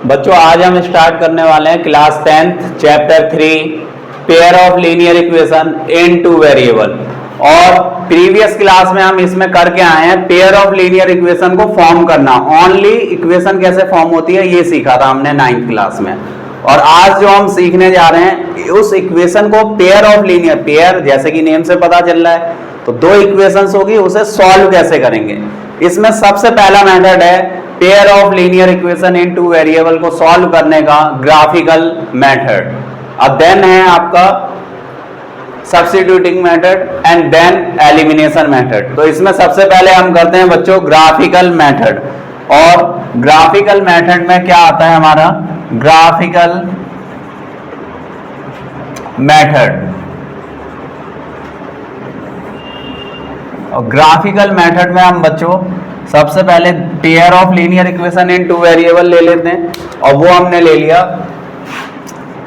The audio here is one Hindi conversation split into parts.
बच्चों आज हम स्टार्ट करने वाले हैं class 10th chapter 3 pair of linear equation in two variable. और प्रीवियस क्लास में हम इसमें करके आए हैं पेयर ऑफ लीनियर इक्वेशन को फॉर्म करना, ओनली इक्वेशन कैसे फॉर्म होती है ये सीखा था हमने 9th क्लास में। और आज जो हम सीखने जा रहे हैं उस इक्वेशन को पेयर ऑफ लीनियर, पेयर जैसे कि नेम से पता चल रहा है तो दो इक्वेशंस होगी, उसे सॉल्व कैसे करेंगे। इसमें सबसे पहला मेथड है pair of linear equation in two variable को सॉल्व करने का ग्राफिकल मेथड। और देन है आपका substituting method and then elimination method. तो इसमें सबसे पहले हम करते हैं बच्चों ग्राफिकल मेथड। और ग्राफिकल मेथड में क्या आता है हमारा ग्राफिकल मेथड। और ग्राफिकल मेथड में हम बच्चों सबसे पहले pair of linear equation in two variable ले लेते हैं। और वो हमने ले लिया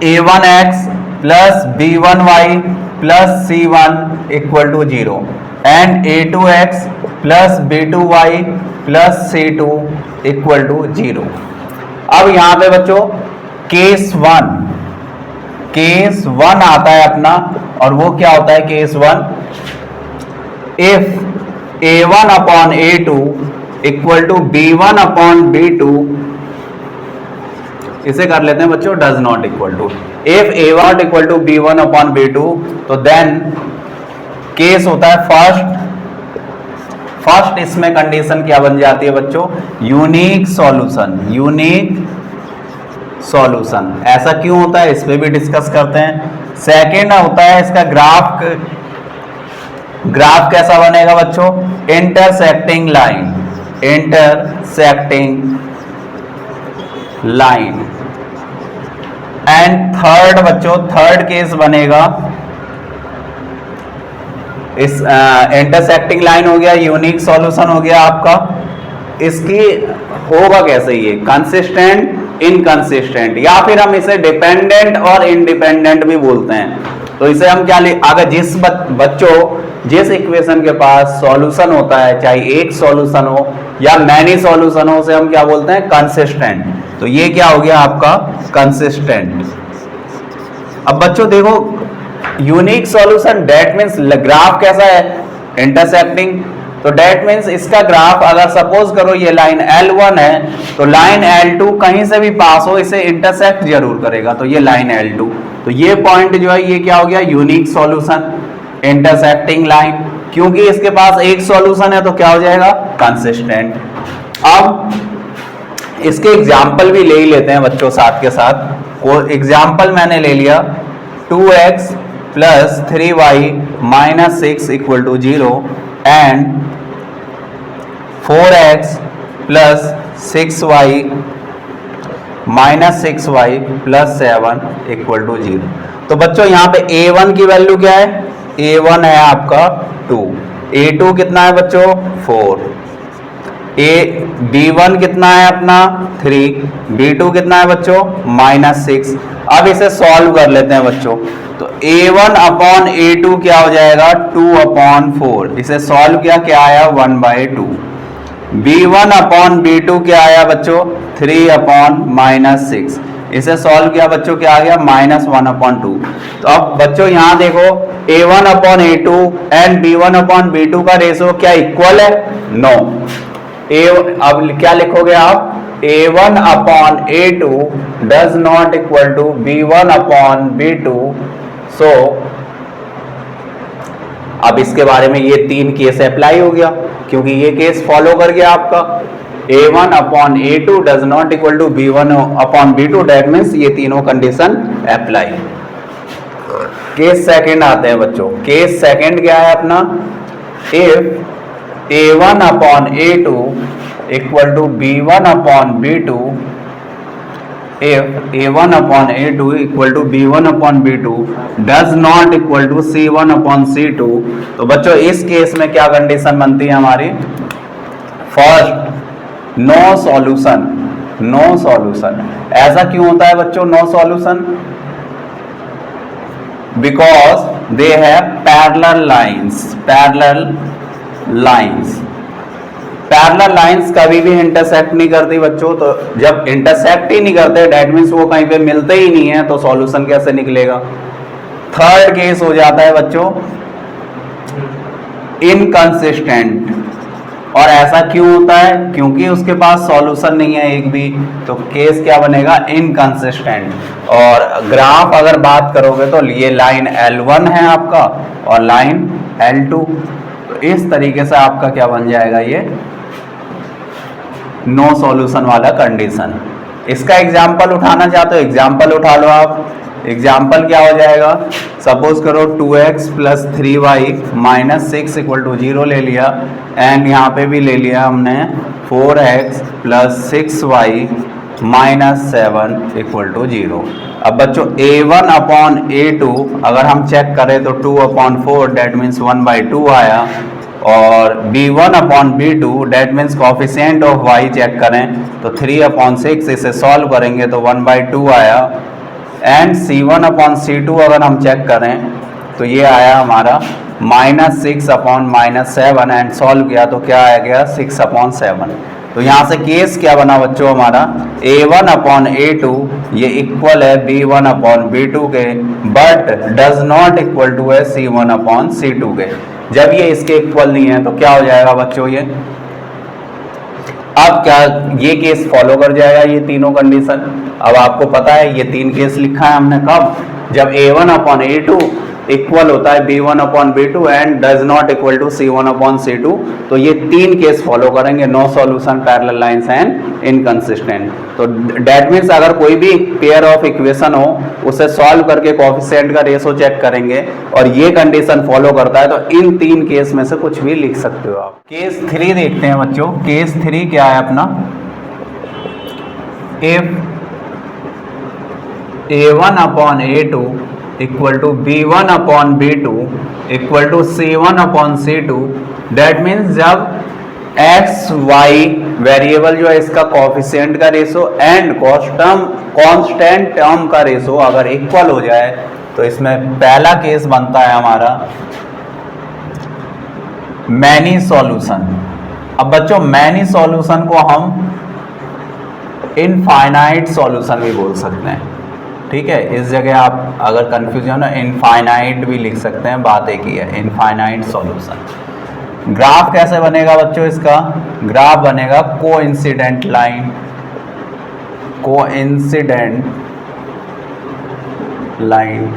a1x plus b1y plus c1 equal to 0 and a2x plus b2y plus c2 equal to 0। अब यहां पे बच्चों केस 1 आता है अपना, और वो क्या होता है case 1, if a1 upon a2 equal to b1 upon b2, इसे कर लेते हैं बच्चों does not equal to. If a1 equal to b1 upon b2 तो देन केस होता है फर्स्ट इसमें कंडीशन क्या बन जाती है बच्चों, यूनिक सॉल्यूशन। ऐसा क्यों होता है इस पे भी डिस्कस करते हैं। सेकेंड होता है इसका ग्राफ कैसा बनेगा बच्चों, intersecting line. And third case बनेगा, इस इंटरसेक्टिंग लाइन हो गया, यूनिक सॉल्यूशन हो गया आपका। इसकी होगा कैसे ये कंसिस्टेंट इनकंसिस्टेंट, या फिर हम इसे डिपेंडेंट और इंडिपेंडेंट भी बोलते हैं। तो इसे हम क्या अगर जिस इक्वेशन के पास सॉल्यूशन होता है, चाहे एक सॉल्यूशन हो या मैनी सॉल्यूशन हो, उसे हम क्या बोलते हैं कंसिस्टेंट। तो ये क्या हो गया आपका कंसिस्टेंट। अब बच्चों देखो unique solution that means graph कैसा है इंटरसेक्टिंग। तो डेट मीन्स इसका ग्राफ अगर सपोज करो ये लाइन L1 है तो लाइन L2 कहीं से भी पास हो इसे इंटरसेक्ट जरूर करेगा, तो ये लाइन L2। तो ये पॉइंट जो है ये क्या हो गया यूनिक सॉल्यूशन इंटरसेक्टिंग लाइन, क्योंकि इसके पास एक सॉल्यूशन है तो क्या हो जाएगा कंसिस्टेंट। अब इसके एग्जाम्पल भी ले ही लेते हैं बच्चों साथ के साथ। वो एग्जाम्पल मैंने ले लिया 2x plus 3y minus 6 equal to 0 and 4x plus 6y minus 6y plus 7 equal to 0। तो बच्चों यहाँ पे a1 की वैल्यू क्या है, a1 है आपका 2, a2 कितना है बच्चों 4, b1 कितना है अपना 3, b2 कितना है बच्चों माइनस 6। अब इसे सॉल्व कर लेते हैं बच्चों। तो a1 अपॉन a2 क्या हो जाएगा 2 अपॉन 4, इसे सॉल्व किया क्या आया 1/2। b1 अपॉन b2 क्या आया बच्चों 3 अपॉन माइनस 6, इसे सॉल्व किया बच्चों क्या आ गया -1/2। तो अब बच्चों यहाँ देखो a1 upon a2 and b1 upon b2 का रेशो क्या इक्वल है, नो। अब क्या लिखोगे आप a1 upon a2 does not equal to b1 upon b2। So अब इसके बारे में ये 3 केस अप्लाई हो गया, क्योंकि ये केस फॉलो कर गया आपका a1 upon a2 does not equal to b1 upon b2, that means ये तीनों कंडीशन अप्लाई। केस सेकंड आते हैं बच्चों। केस सेकंड क्या है अपना, if a1 upon a2 equal to b1 upon b2, if a1 upon a2 equal to b1 upon b2 does not equal to c1 upon c2। तो बच्चों इस केस में क्या कंडीशन बनती है हमारी, फर्स्ट नो सॉल्यूशन। ऐसा क्यों होता है बच्चों no solution, because they have parallel lines. Parallel lines कभी भी इंटरसेक्ट नहीं करती बच्चों, तो जब इंटरसेक्ट ही नहीं करते डेट मीन्स वो कहीं पे मिलते ही नहीं है, तो सॉल्यूशन कैसे निकलेगा। थर्ड केस हो जाता है बच्चों इनकंसिस्टेंट, और ऐसा क्यों होता है, क्योंकि उसके पास सॉल्यूशन नहीं है एक भी, तो केस क्या बनेगा इनकंसिस्टेंट। और ग्राफ अगर बात करोगे तो ये लाइन L1 है आपका और लाइन L2, तो इस तरीके से आपका क्या बन जाएगा, ये नो सॉल्यूशन वाला कंडीशन। इसका एग्जाम्पल उठाना चाहते हो एग्जाम्पल उठा लो आप। एग्जाम्पल क्या हो जाएगा, सपोज करो 2x plus 3y minus 6 equal to 0 ले लिया, एंड यहाँ पे भी ले लिया हमने 4x plus 6y minus 7 equal to 0। अब बच्चों a1 अपॉन a2 अगर हम चेक करें तो 2 अपॉन 4 डेट मीन्स 1/2 आया, और b1 upon b2 that means coefficient of y check करें तो 3 अपॉन 6, इसे सॉल्व करेंगे तो 1/2 आया, एंड c1 अपॉन c2 अगर हम चेक करें तो ये आया हमारा -6 अपॉन -7, एंड सॉल्व किया तो क्या आ गया 6 अपॉन 7। तो यहाँ से केस क्या बना बच्चों हमारा a1 अपॉन a2 ये इक्वल है b1 अपॉन b2 के, but does not equal to है c1 अपॉन c2 के। जब ये इसके इक्वल नहीं है तो क्या हो जाएगा बच्चों, ये अब क्या ये केस फॉलो कर जाएगा, ये तीनों कंडीशन। अब आपको पता है ये 3 केस लिखा है हमने कब, जब a1 अपॉन a2 इक्वल होता है b1 upon b2 and does not equal to c1 upon c2, तो ये 3 केस फॉलो करेंगे, no solution, parallel lines and inconsistent. तो डेट मीन्स अगर कोई भी पेयर ऑफ इक्वेशन हो उसे सॉल्व करके कोएफिशिएंट का रेशो चेक करेंगे और ये कंडीशन फॉलो करता है, तो इन 3 केस में से कुछ भी लिख सकते हो आप। केस 3 देखते हैं बच्चों। केस 3 क्या है अपना, if a1 upon a2 equal to b1 upon b2 equal to c1 upon c2, that means जब x y वेरिएबल जो है इसका कोएफिशिएंट का रेशो एंड कांस्टेंट टर्म का रेशो अगर इक्वल हो जाए, तो इसमें पहला केस बनता है हमारा मैनी सॉल्यूशन। अब बच्चों मैनी सॉल्यूशन को हम इनफाइनाइट सॉल्यूशन भी बोल सकते हैं, ठीक है। इस जगह आप अगर कंफ्यूजन है इनफाइनाइट भी लिख सकते हैं, बात एक ही है, इनफाइनाइट सॉल्यूशन। ग्राफ कैसे बनेगा बच्चों, इसका ग्राफ बनेगा कोइंसिडेंट लाइन, कोइंसिडेंट लाइन।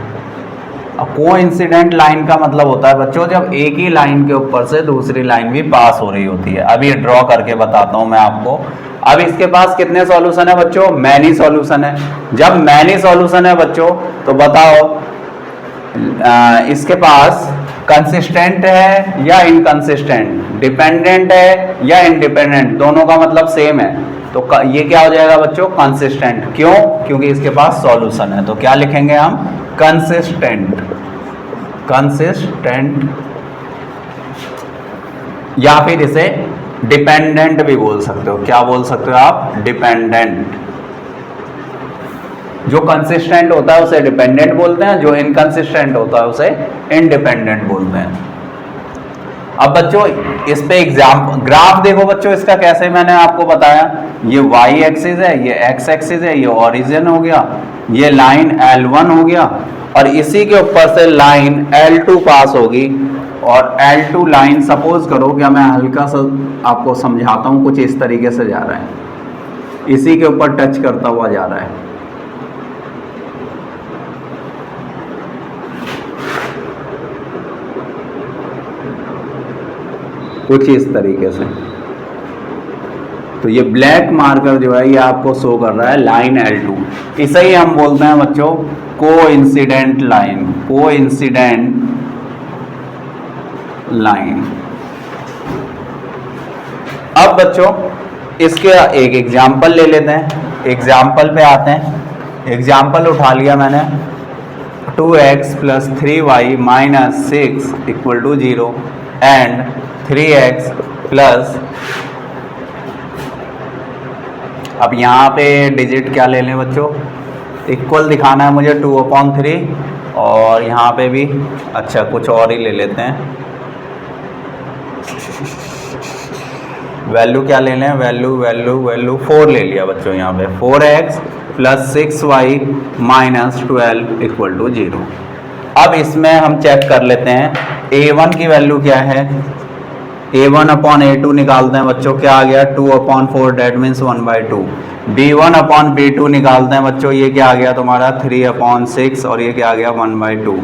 अब कोइंसिडेंट लाइन का मतलब होता है बच्चों जब एक ही लाइन के ऊपर से दूसरी लाइन भी पास हो रही होती है। अब ये ड्रॉ करके बताता हूं मैं आपको। अब इसके पास कितने सॉल्यूशन है बच्चों, मैनी सॉल्यूशन है। जब मैनी सॉल्यूशन है बच्चों तो बताओ इसके पास कंसिस्टेंट है या इनकंसिस्टेंट, डिपेंडेंट है या इंडिपेंडेंट, दोनों का मतलब सेम है, तो ये क्या हो जाएगा बच्चों कंसिस्टेंट। क्यों, क्योंकि इसके पास सॉल्यूशन है। तो क्या लिखेंगे हम कंसिस्टेंट, कंसिस्टेंट, या फिर इसे डिपेंडेंट भी बोल सकते हो। क्या बोल सकते हो आप, डिपेंडेंट। जो कंसिस्टेंट होता है उसे डिपेंडेंट बोलते हैं, जो इनकंसिस्टेंट होता है उसे इंडिपेंडेंट बोलते हैं। अब बच्चों इस पे ग्राफ देखो बच्चों इसका कैसे मैंने आपको बताया, ये y एक्सिस है, ये x एक्सिस है, ये ओरिजिन हो गया, ये लाइन L1 हो गया, और इसी के ऊपर से लाइन L2 पास होगी, और L2 लाइन सपोज करो क्या, मैं हल्का सा आपको समझाता हूँ, कुछ इस तरीके से जा रहा है, इसी के ऊपर टच करता हुआ जा रहा है। कुछ इस तरीके से। तो ये ब्लैक मार्कर जो है ये आपको शो कर रहा है लाइन L2, इसे ही हम बोलते हैं बच्चों कोइंसिडेंट लाइन, कोइंसिडेंट लाइन। अब बच्चों इसके एक एग्जाम्पल ले लेते हैं, एग्जाम्पल पे आते हैं। एग्जाम्पल उठा लिया मैंने 2x plus 3y minus 6 equal to 0 and 3x plus, अब यहाँ पे डिजिट क्या ले लें बच्चों, इक्वल दिखाना है मुझे 2/3, और यहाँ पे भी अच्छा कुछ और ही ले लेते हैं, वैल्यू क्या ले लें, वैल्यू 4 ले लिया बच्चों यहाँ पे, 4x plus 6y minus 12 equal to 0। अब इसमें हम चेक कर लेते हैं a1 की वैल्यू क्या है, a1 अपॉन a2 निकालते हैं बच्चों, क्या आ गया 2 upon 4 that means 1/2। b1 upon b2 निकालते हैं बच्चों, ये क्या आ गया तुम्हारा 3 अपॉन 6 और ये क्या आ गया 1/2।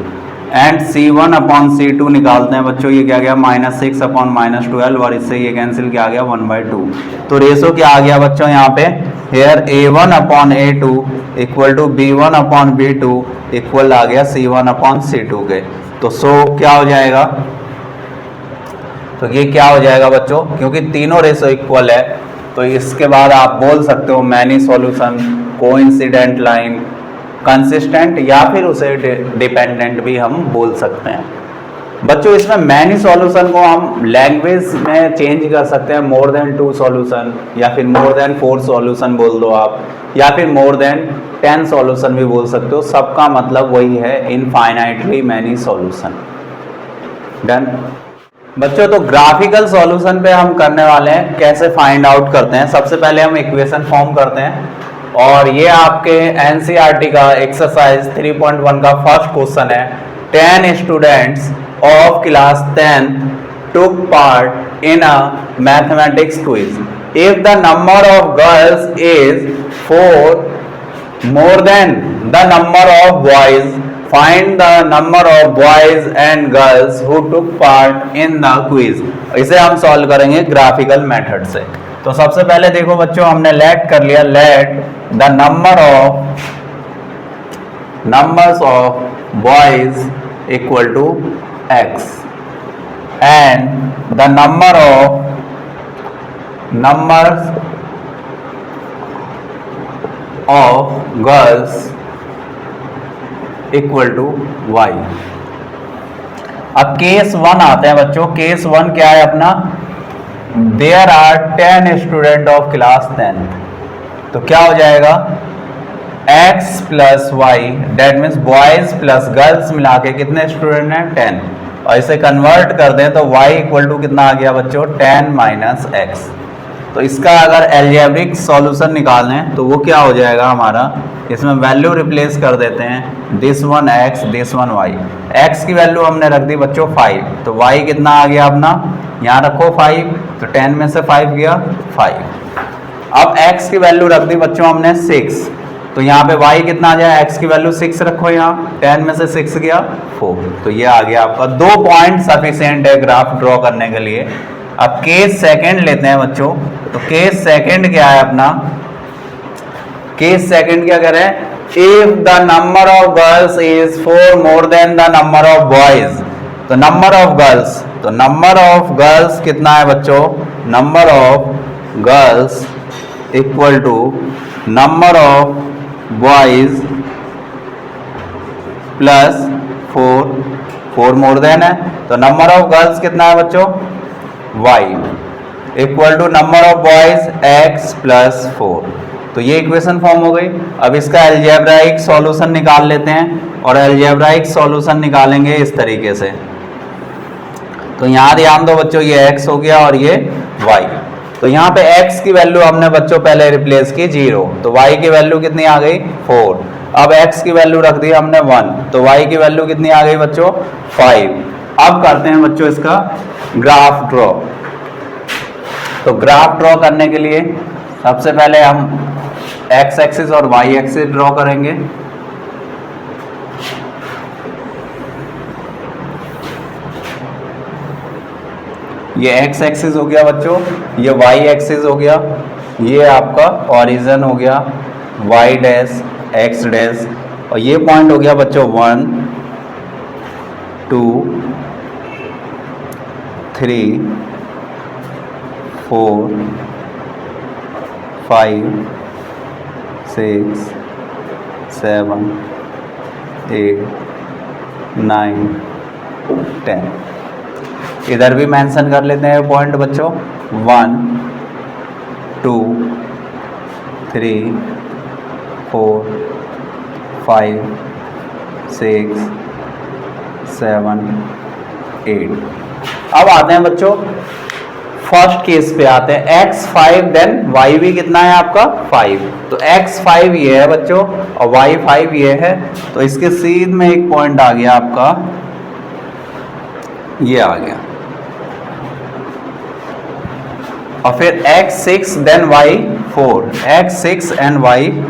एंड c1 अपॉन c2 निकालते हैं बच्चों, ये क्या आ गया -6 अपॉन -12 और इससे ये कैंसिल क्या आ गया 1/2। तो रेशो क्या आ गया बच्चों यहाँ पे, here a1 upon a2 equal to b1 upon b2 equal आ गया c1 अपॉन c2 के। तो सो क्या हो जाएगा, तो ये क्या हो जाएगा बच्चों, क्योंकि तीनों रेशो इक्वल है तो इसके बाद आप बोल सकते हो many solution, coincident line, consistent या फिर उसे डिपेंडेंट भी हम बोल सकते हैं। बच्चों इसमें मैनी सॉल्यूशन को हम लैंग्वेज में चेंज कर सकते हैं, मोर देन 2 सॉल्यूशन या फिर मोर देन 4 सॉल्यूशन बोल दो आप, या फिर मोर देन 10 सॉल्यूशन भी बोल सकते हो, सबका मतलब वही है इनफाइनाइटली मैनी सॉल्यूशन। डन बच्चों, तो ग्राफिकल सॉल्यूशन पे हम करने वाले हैं, कैसे फाइंड आउट करते हैं। सबसे पहले हम इक्वेशन फॉर्म करते हैं और ये आपके एनसीईआरटी का एक्सरसाइज 3.1 का फर्स्ट क्वेश्चन है। 10 students of class 10 took part in a mathematics quiz. If the number of girls is 4 more than the number of boys, find the number of boys and girls who took part in the quiz. इसे हम सॉल्व करेंगे ग्राफिकल मेथड से। तो सबसे पहले देखो बच्चों, हमने लेट कर लिया, let the numbers of boys equal to x and the numbers of girls equal to y। अब केस 1 आते हैं बच्चों, केस 1 क्या है अपना, there are 10 student of class 10। तो क्या हो जाएगा x plus y, that means boys plus girls मिला के कितने स्टूडेंट हैं 10, और इसे कन्वर्ट कर दें तो y इक्वल टू कितना आ गया बच्चों 10 माइनस एक्स। तो इसका अगर एल्जेब्रिक सॉल्यूशन निकालें तो वो क्या हो जाएगा हमारा, इसमें वैल्यू रिप्लेस कर देते हैं, this one x this one y। x की वैल्यू हमने रख दी बच्चों 5, तो y कितना आ गया अपना, यहाँ रखो 5, तो 10 में से 5 गया 5। अब x की वैल्यू रख दी बच्चों हमने 6, तो यहाँ पे y कितना आ जाए, x की वैल्यू 6 रखो, यहाँ 10 में से 6 गया 4। तो ये आ गया आपका 2 पॉइंट सफिशिएंट है ग्राफ ड्रॉ करने के लिए। अब केस सेकंड लेते हैं बच्चों, तो केस सेकंड क्या है अपना, केस सेकंड क्या करें, if the number of girls is 4 more than the number of boys, तो नंबर ऑफ गर्ल्स, तो नंबर ऑफ गर्ल्स कितना है बच्चों, number of girls equal to number of boys plus 4 more than है, तो नंबर ऑफ गर्ल्स कितना है बच्चों y equal to number of boys x plus 4। तो ये इक्वेशन फॉर्म हो गई। अब इसका अलजेब्राइक सॉल्यूशन निकाल लेते हैं, और अलजेब्राइक सॉल्यूशन निकालेंगे इस तरीके से। तो यहाँ ध्यान दो बच्चों, ये x हो गया और ये y। तो यहाँ पे x की वैल्यू हमने बच्चों पहले रिप्लेस की 0, तो y की वैल्यू कितनी आ गई 4। अब x की वैल्यू रख दी हमने 1, तो y की वैल्यू कितनी आ गई बच्चों 5। अब करते हैं बच्चों इसका ग्राफ ड्रॉ। तो ग्राफ ड्रॉ करने के लिए सबसे पहले हम x एक्सिस और y एक्सिस ड्रॉ करेंगे। ये x एक्सिस हो गया बच्चों, ये y एक्सिस हो गया, ये आपका ओरिजिन हो गया y डैश x डैश, और ये पॉइंट हो गया बच्चों 1 2 3 4 5 6 7 8 9 10। इधर भी मेंशन कर लेते हैं पॉइंट बच्चों 1 2 3 4 5 6 7 8। अब आते हैं बच्चों फर्स्ट केस पे आते हैं, x5 देन y भी कितना है आपका 5, तो x5 ये है बच्चों और y5 ये है, तो इसके सीध में एक पॉइंट आ गया आपका, ये आ गया, और फिर x6 then y4, x6 and y4,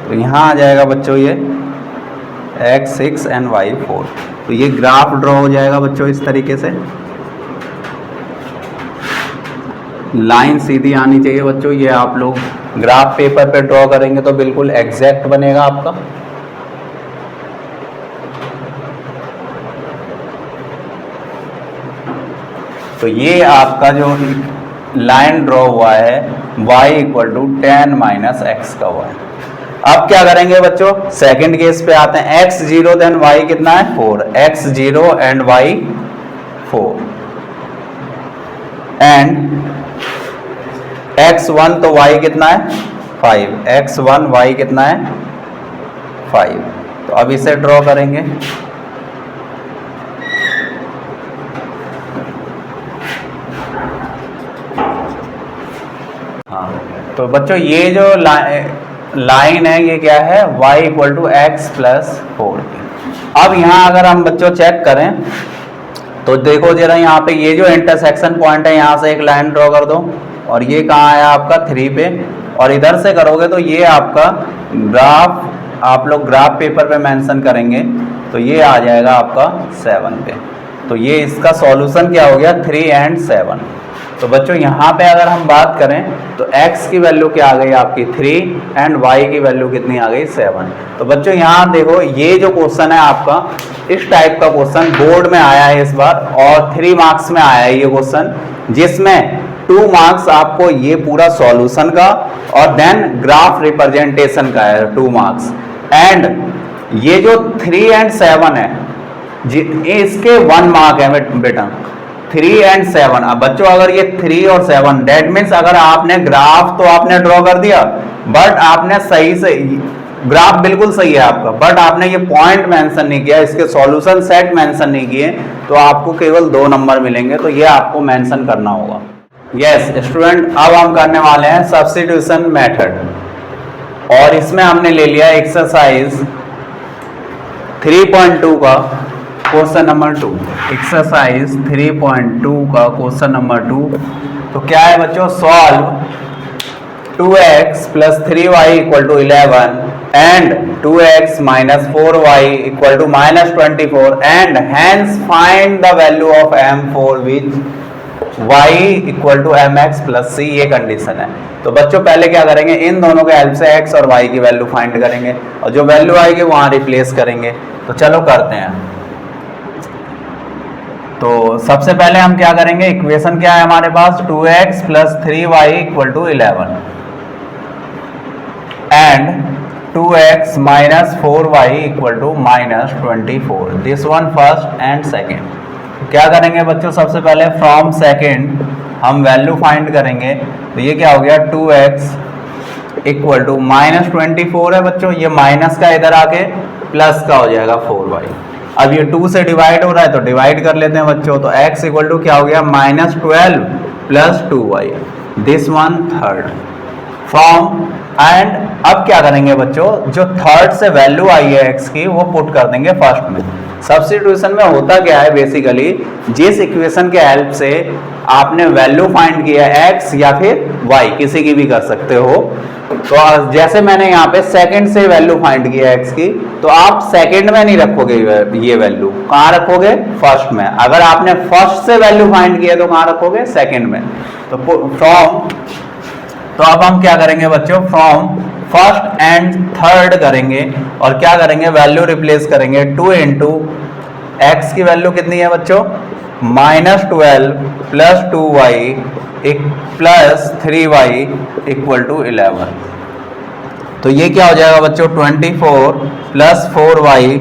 तो यहां आ जाएगा बच्चों ये x6 एंड y4, तो ये ग्राफ ड्रॉ हो जाएगा बच्चों इस तरीके से, लाइन सीधी आनी चाहिए बच्चों, ये आप लोग ग्राफ पेपर पे ड्रॉ करेंगे तो बिल्कुल एग्जैक्ट बनेगा आपका। तो ये आपका जो लाइन ड्रॉ हुआ है y equal to 10 minus x का हुआ है। अब क्या करेंगे बच्चों, सेकंड केस पे आते हैं, x0 देन y कितना है 4, x0 and y 4 and x1 तो y कितना है 5, x1 y कितना है 5, तो अब इसे ड्रॉ करेंगे। हाँ, तो बच्चों ये जो लाइन है ये क्या है y equal to x plus 4। अब यहाँ अगर हम बच्चों चेक करें तो देखो जरा, यहाँ पे ये जो इंटरसेक्शन पॉइंट है यहाँ से एक लाइन ड्रॉ कर दो, और ये कहाँ आया आपका 3 पे, और इधर से करोगे तो ये आपका ग्राफ आप लोग ग्राफ पेपर पे मेंशन करेंगे तो ये आ जाएगा आपका 7 पे। तो ये इसका सॉल्यूशन क्या हो गया 3 एंड 7। तो बच्चों यहाँ पे अगर हम बात करें तो x की वैल्यू क्या आ गई आपकी 3 एंड y की वैल्यू कितनी आ गई 7। तो बच्चों यहाँ देखो ये जो क्वेश्चन है आपका, इस टाइप का क्वेश्चन बोर्ड में आया है इस बार, और 3 मार्क्स में आया है ये क्वेश्चन, जिसमें 2 मार्क्स आपको ये पूरा सॉल्यूशन का और देन ग्राफ रिप्रेजेंटेशन का है 2 मार्क्स, एंड ये जो 3 एंड 7 है इसके 1 मार्क है बेटा, 3 एंड 7। अब बच्चों अगर ये 3 और 7 दैट मीन्स अगर आपने ग्राफ तो आपने ड्रॉ कर दिया, बट आपने सही से ग्राफ बिल्कुल सही है आपका, बट आपने ये पॉइंट मेंशन नहीं किया, इसके सॉल्यूशन सेट मेंशन नहीं किए, तो आपको केवल 2 नंबर मिलेंगे। तो ये आपको मेंशन करना होगा। यस स्टूडेंट, अब हम करने वाले हैं सब्स्टिट्यूशन मेथड, और इसमें हमने ले लिया एक्सरसाइज 3.2 का क्वेश्चन नंबर 2, एक्सरसाइज 3.2 का क्वेश्चन नंबर 2। तो क्या है बच्चों, solve 2x plus 3y equal to 11 and 2x minus 4y equal to minus 24 and hence find the value of m4 which y equal to mx plus c, ये कंडीशन है। तो बच्चों पहले क्या करेंगे, इन दोनों के हेल्प से x और y की वैल्यू फाइंड करेंगे, और जो वैल्यू आएगी वहां रिप्लेस करेंगे। तो चलो करते हैं। तो सबसे पहले हम क्या करेंगे, इक्वेशन क्या है हमारे पास 2x plus 3y equal to 11 and 2x minus 4y equal to minus 24, this one first and second. क्या करेंगे बच्चों, सबसे पहले फ्रॉम सेकेंड हम वैल्यू फाइंड करेंगे। तो ये क्या हो गया 2x इक्वल टू माइनस 24 है बच्चों, ये माइनस का इधर आके प्लस का हो जाएगा 4y। अब ये 2 से डिवाइड हो रहा है तो डिवाइड कर लेते हैं बच्चों। तो x इक्वल टू क्या हो गया minus 12 plus 2y, this one third from, and अब क्या करेंगे बच्चों, जो थर्ड से वैल्यू आई है x की वो पुट कर देंगे फर्स्ट में। सब्स्टिट्यूशन में होता क्या है बेसिकली, जिस इक्वेशन के हेल्प से आपने वैल्यू फाइंड किया x या फिर y, किसी की भी कर सकते हो। तो जैसे मैंने यहाँ पे सेकंड से वैल्यू फाइंड किया x की, तो आप सेकंड में नहीं रखोगे ये वैल्यू, कहाँ रखोगे फर्स्ट में। अगर आपने फर्स्ट से वैल्यू फाइंड किया तो कहाँ रखोगे सेकंड में। तो फ्रॉम, तो अब हम क्या करेंगे बच्चों, फ्रॉम फर्स्ट एंड थर्ड करेंगे, और क्या करेंगे वैल्यू रिप्लेस करेंगे। 2 इंटू एक्स की वैल्यू कितनी है बच्चों minus 12 plus 2y plus 3y equal to 11। तो ये क्या हो जाएगा बच्चों 24 plus 4y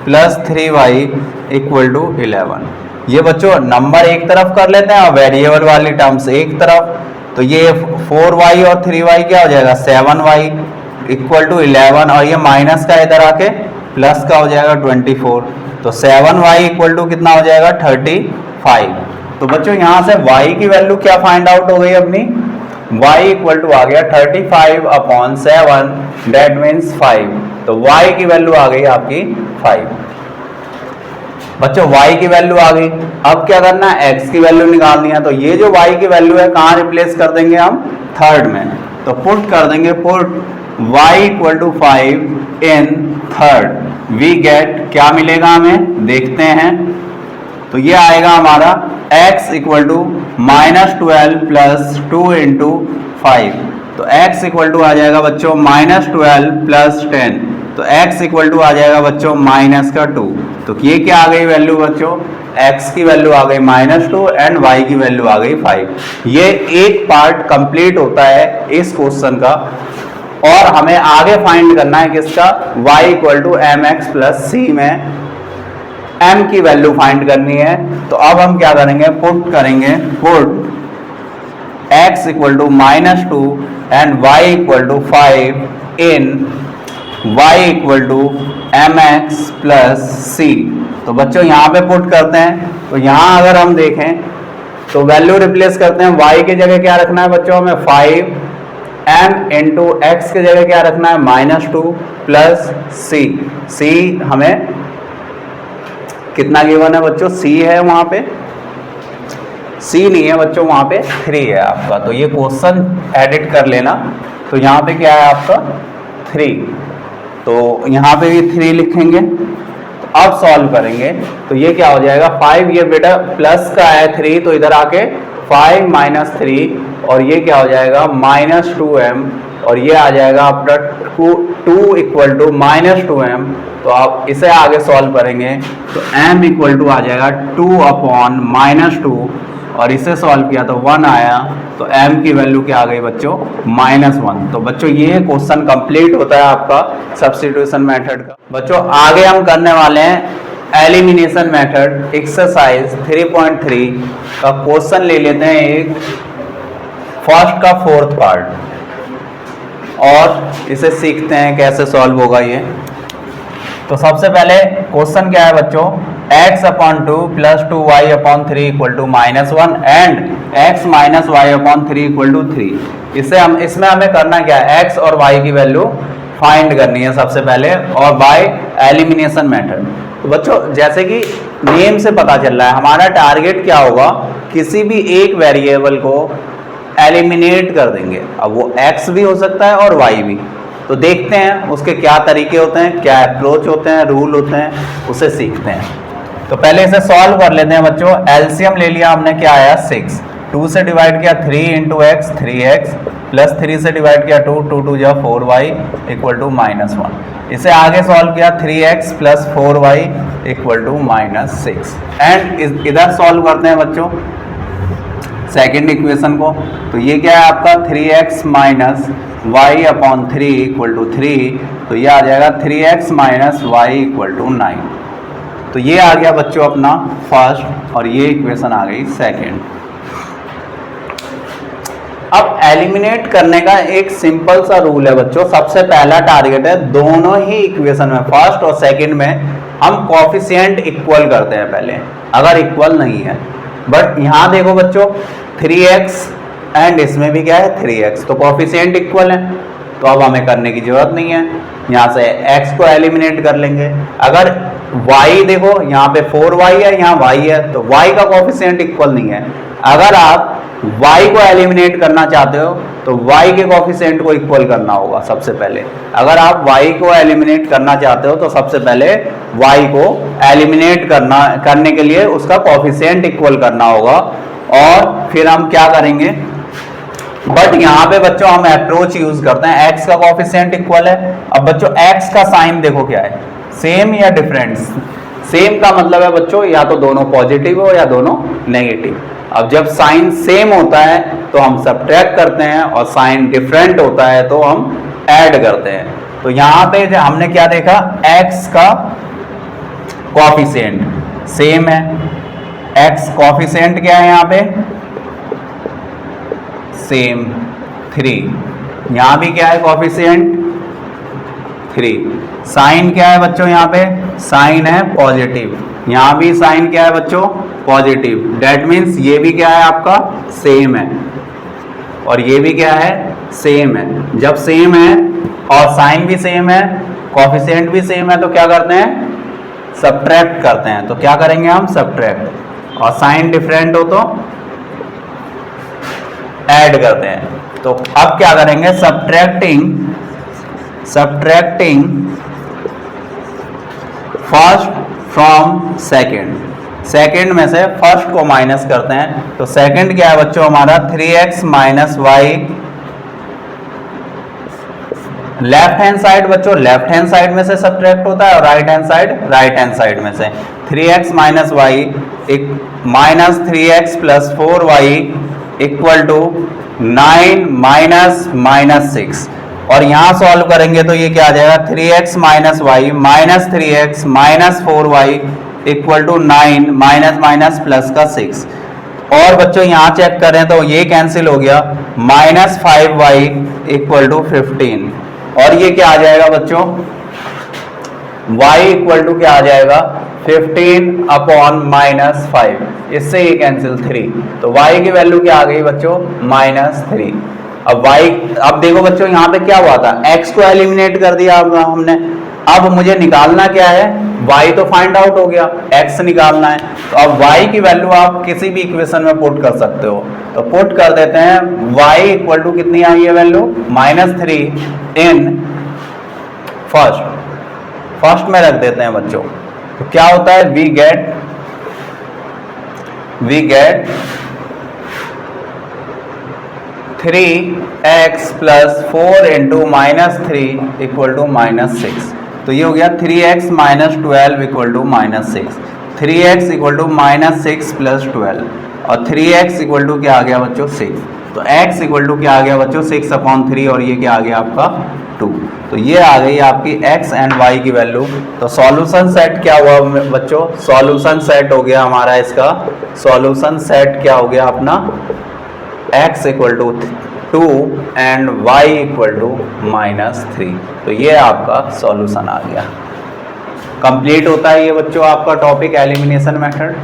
plus 3y equal to 11। ये बच्चों नंबर एक तरफ कर लेते हैं और वेरिएबल वाली टर्म्स एक तरफ। तो ये 4y और 3y क्या हो जाएगा 7y इक्वल टू 11, और ये माइनस का इधर आके प्लस का हो जाएगा 24। तो 7y इक्वल टू कितना हो जाएगा 35। तो बच्चों यहां से y की वैल्यू क्या फाइंड आउट हो गई अपनी, y इक्वल टू आ गया 35/7, डेट मीन्स 5। तो y की वैल्यू आ गई आपकी 5। बच्चों y की वैल्यू आ गई, अब क्या करना है, x की वैल्यू निकालनी है। तो ये जो y की वैल्यू है कहाँ रिप्लेस कर देंगे हम, थर्ड में। तो पुट कर देंगे, put y equal to 5 in third, we get क्या मिलेगा हमें, देखते हैं। तो ये आएगा हमारा x equal to -12 plus 2 into 5। तो x इक्वल टू आ जाएगा बच्चों -12 प्लस 10। तो x इक्वल टू आ जाएगा बच्चों -2। तो ये क्या आ गई वैल्यू बच्चों, x की वैल्यू आ गई -2 एंड y की वैल्यू आ गई 5। ये एक पार्ट कंप्लीट होता है इस क्वेश्चन का, और हमें आगे फाइंड करना है किसका, y equal to mx plus c में m की वैल्यू फाइंड करनी है। तो अब हम क्या करेंगे, पुट करेंगे, put x equal to -2 and y equal to 5 in y equal to mx plus c। तो बच्चों यहाँ पे पुट करते हैं। तो यहाँ अगर हम देखें तो वैल्यू रिप्लेस करते हैं, y की जगह क्या रखना है बच्चों हमें 5, m इंटू एक्स की जगह क्या रखना है -2 प्लस c। c हमें कितना गिवन है बच्चों, c है वहां पे, c नहीं है बच्चों, वहां पे 3 है आपका। तो ये क्वेश्चन एडिट कर लेना। तो यहाँ पे क्या है आपका 3, तो यहाँ पे भी 3 लिखेंगे। तो अब सॉल्व करेंगे तो ये क्या हो जाएगा, 5 ये बेटा प्लस का है 3, तो इधर आके 5 - 3 और ये क्या हो जाएगा -2m, और ये आ जाएगा आपका 2 इक्वल टू -2m। तो आप इसे आगे सॉल्व करेंगे तो m इक्वल टू आ जाएगा 2/-2, और इसे सॉल्व किया तो 1 आया। तो m की वैल्यू क्या आ गई बच्चों, -1। तो बच्चों ये क्वेश्चन कंप्लीट होता है आपका सब्स्टिट्यूशन मेथड का। बच्चों आगे हम करने वाले हैं एलिमिनेशन मेथड, एक्सरसाइज 3.3 का क्वेश्चन ले लेते हैं एक, फर्स्ट का 4th पार्ट, और इसे सीखते हैं कैसे सॉल्व होगा ये। तो सबसे पहले क्वेश्चन क्या है बच्चों, x/2 plus 2y/3 equal to -1 and x - y/3 equal to 3। इसमें हमें करना क्या है, x और y की वैल्यू फाइंड करनी है सबसे पहले, और बाय एलिमिनेशन मेथड। तो बच्चों जैसे कि नेम से पता चल रहा है हमारा टारगेट क्या होगा, किसी भी एक वेरिएबल को एलिमिनेट कर देंगे। अब वो x भी हो सकता है और y भी। तो देखते हैं उसके क्या तरीके होते हैं, क्या अप्रोच होते हैं, रूल होते हैं, उसे सीखते हैं। तो पहले इसे सॉल्व कर लेते हैं बच्चों। एलसीएम ले लिया हमने, क्या आया 6, 2 से डिवाइड किया 3 इंटू एक्स 3x, प्लस 3 से डिवाइड किया 2, 2 2 जा 4y इक्वल टू -1। इसे आगे सॉल्व किया 3x plus 4y equal to -6। And इधर सॉल्व करते हैं बच्चों सेकेंड इक्वेशन को। तो ये क्या है आपका 3x - y/3 इक्वल टू 3। तो ये आ जाएगा 3x - y इक्वल टू 9। तो ये आ गया बच्चों अपना फर्स्ट, और ये इक्वेशन आ गई सेकेंड। अब एलिमिनेट करने का एक सिंपल सा रूल है बच्चों। सबसे पहला टारगेट है दोनों ही इक्वेशन में, फर्स्ट और सेकंड में, हम कोफिशिएंट इक्वल करते हैं पहले, अगर इक्वल नहीं है। बट यहाँ देखो बच्चों 3x एंड इसमें भी क्या है 3x, तो कोफिशिएंट इक्वल है, तो अब हमें करने की जरूरत नहीं है। यहाँ से x को एलिमिनेट कर लेंगे। अगर y देखो यहाँ पे 4y है, यहाँ y है, तो y का कोफिशिएंट इक्वल नहीं है। अगर आप y को एलिमिनेट करना चाहते हो तो y के कोफिशिएंट को इक्वल करना होगा सबसे पहले। अगर आप y को एलिमिनेट करना चाहते हो तो सबसे पहले y को एलिमिनेट करने के लिए उसका कोफिशिएंट इक्वल करना होगा, और फिर हम क्या करेंगे। बट यहाँ पे बच्चों हम अप्रोच यूज करते हैं, x का कोफिशिएंट इक्वल है। अब बच्चों x का साइन देखो क्या है, सेम या डिफरेंट। सेम का मतलब है बच्चों या तो दोनों पॉजिटिव हो या दोनों नेगेटिव। अब जब साइन सेम होता है तो हम सब्ट्रैक्ट करते हैं, और साइन डिफरेंट होता है तो हम ऐड करते हैं। तो यहाँ पे हमने क्या देखा, x का कोफिशिएंट सेम है, x कोफिशिएंट क्या है यहाँ पे सेम 3, यहाँ भी क्या है कोफिशिएंट 3। साइन क्या है बच्चों यहाँ पे, साइन है पॉजिटिव, यहाँ भी साइन क्या है बच्चों पॉजिटिव, डेट मीन्स ये भी क्या है आपका सेम है और ये भी क्या है सेम है। जब सेम है और साइन भी सेम है, कोफिशिएंट भी सेम है, तो क्या करते हैं सब्ट्रैक्ट करते हैं। तो क्या करेंगे हम सब्ट्रैक्ट, और साइन डिफरेंट हो तो ऐड करते हैं। तो अब क्या करेंगे सब्ट्रैक्टिंग फर्स्ट फ्रॉम सेकंड में से फर्स्ट को माइनस करते हैं। तो सेकंड क्या है बच्चों हमारा 3x minus y, left hand side बच्चों लेफ्ट हैंड साइड में से सब्ट्रैक्ट होता है और राइट हैंड साइड में से 3x minus y minus 3x plus 4y equal to 9 minus 6। और यहां सॉल्व करेंगे तो ये क्या आ जाएगा 3x minus y minus 3x minus 4y equal to 9 minus plus का 6। और बच्चों यहां चेक करें तो ये कैंसिल हो गया, माइनस 5y इक्वल टू 15। और ये क्या आ जाएगा बच्चों y इक्वल टू क्या आ जाएगा 15 अपॉन माइनस 5, इससे ये कैंसिल 3। तो y की वैल्यू क्या आ गई बच्चों माइनस 3। अब देखो बच्चों यहाँ पे क्या हुआ था, x को एलिमिनेट कर दिया हमने। अब मुझे निकालना क्या है, y तो फाइंड आउट हो गया, x निकालना है। तो अब y की वैल्यू आप किसी भी इक्वेशन में पुट कर सकते हो। तो पुट कर देते हैं, y इक्वल टू कितनी आई है वैल्यू माइनस 3 इन फर्स्ट में रख देते हैं बच्चों। तो क्या होता है we get 3x plus 4 into minus 3 equal to minus 6। तो ये हो गया 3x minus 12 equal to minus 6, 3x equal to minus 6 plus 12, और 3x इक्वल टू क्या आ गया बच्चों 6। तो x इक्वल टू क्या आ गया बच्चों 6 अपॉन 3, और ये क्या आ गया आपका 2। तो ये आ गई आपकी x एंड y की वैल्यू। तो सॉल्यूशन सेट क्या हुआ बच्चों, सॉल्यूशन सेट हो गया हमारा, इसका सॉल्यूशन सेट क्या हो गया अपना x equal to 2 and y equal to minus 3। तो ये आपका सॉल्यूशन आ गया। कंप्लीट होता है ये बच्चों आपका टॉपिक एलिमिनेशन मेथड।